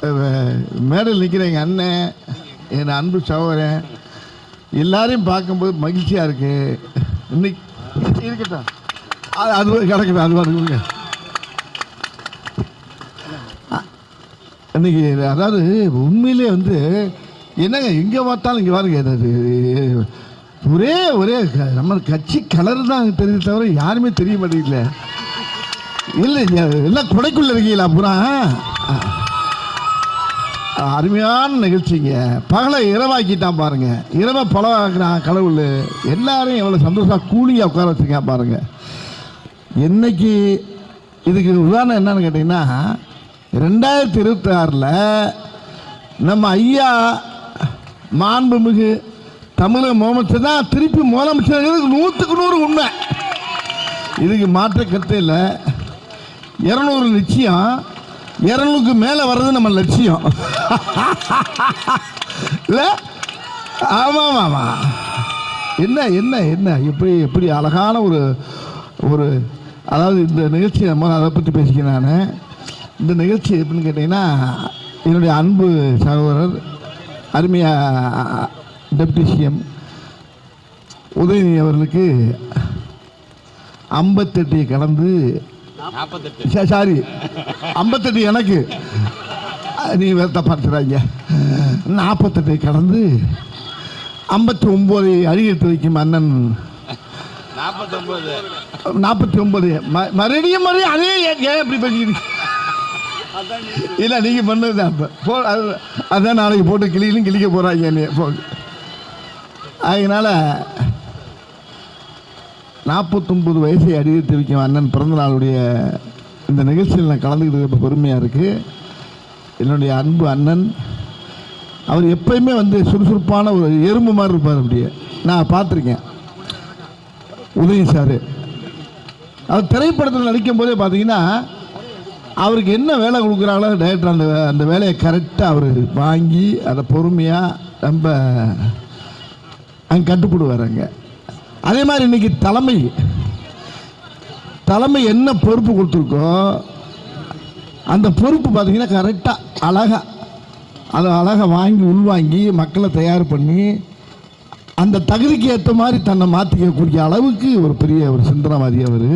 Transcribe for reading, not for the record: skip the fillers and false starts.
மேடையில் நிற்கிற எங்கள் அண்ணன், என் அன்பு சகோதரன் எல்லாரையும் பார்க்கும்போது மகிழ்ச்சியாக இருக்குது. இன்னைக்கு இருக்கட்டும், அது கிடக்கட்டும், அது பாருங்க. இன்னைக்கு அதாவது உண்மையிலே வந்து என்னங்க எங்கே பார்த்தாலும் இங்கே பாருங்க, ஒரே ஒரே நம்ம கட்சி கலர் தான் தெரியுது தவிர யாருமே தெரிய மாட்டேங்கல. இல்லை எல்லாம் கொடைக்குள்ள இருக்கீங்களா பூரா? அருமையான நிகழ்ச்சிங்க. பகலை இரவாக்கிட்டான் பாருங்க, இரவை பழவாக்குறான் கடவுள். எல்லாரையும் எவ்வளோ சந்தோஷமாக கூலியாக உட்கார வச்சுருக்கேன் பாருங்க. என்னைக்கு இதுக்கு உதாரணம் என்னன்னு கேட்டிங்கன்னா, 2026 நம்ம ஐயா மாண்புமிகு தமிழக முதலமைச்சர் தான் திருப்பி முதலமைச்சர் 100க்கு 100 உண்மை. இதுக்கு மாற்ற கருத்து இல்லை. 200 நிச்சயம், 200க்கு மேலே வர்றது நம்ம லட்சியம் இல்லை? ஆமாம் ஆமாம். என்ன என்ன என்ன எப்படி எப்படி அழகான ஒரு அதாவது இந்த நிகழ்ச்சி நம்ம அதை பற்றி பேசிக்கிறேன். நான் இந்த நிகழ்ச்சி எப்படின்னு கேட்டிங்கன்னா, என்னுடைய அன்பு சகோதரர் அருமையாக டெப்டி சிஎம் உதயநிதி அவர்களுக்கு 58 கடந்து, சாரி 58 எனக்கு, நீ வேறு பார்த்துறாங்க, 48 கடந்து 59 அடியெடுத்து வைக்கும் அண்ணன். 49 மறுபடியும் அதே ஏன் எப்படி பேசிக்கிறீங்க? இல்லை நீங்கள் பண்ணது தான். இப்போ அதான் நாளைக்கு போட்டு கிளிக்க போகிறாங்க என்னைய. அதனால் 49 வயசை அடியெடுத்து வைக்கும் அண்ணன் பிறந்தநாளுடைய இந்த நிகழ்ச்சியில் நான் கலந்துக்கிட்டு பெருமையாக இருக்குது. என்னுடைய அன்பு அண்ணன் அவர் எப்பயுமே வந்து சுறுசுறுப்பான ஒரு எறும்பு மாதிரி இருப்பார். அப்படியே நான் பார்த்துருக்கேன் உதயி சார். அவர் திரைப்படத்தில் நடிக்கும் போதே பார்த்தீங்கன்னா, அவருக்கு என்ன வேலை கொடுக்குறாங்களோ டைரக்டர் அந்த வேலையை கரெக்டாக அவர் வாங்கி அதை பொறுமையாக ரொம்ப அங்கே கட்டுப்படுவாருங்க. அதே மாதிரி இன்றைக்கி தலைமை என்ன பொறுப்பு கொடுத்துருக்கோ அந்த பொறுப்பு பார்த்தீங்கன்னா கரெக்டாக அழகாக வாங்கி உள்வாங்கி மக்களை தயார் பண்ணி அந்த தகுதிக்கு ஏற்ற மாதிரி தன்னை மாற்றிக்கக்கூடிய அளவுக்கு ஒரு பெரிய ஒரு சிந்தனைவாதி அவர்.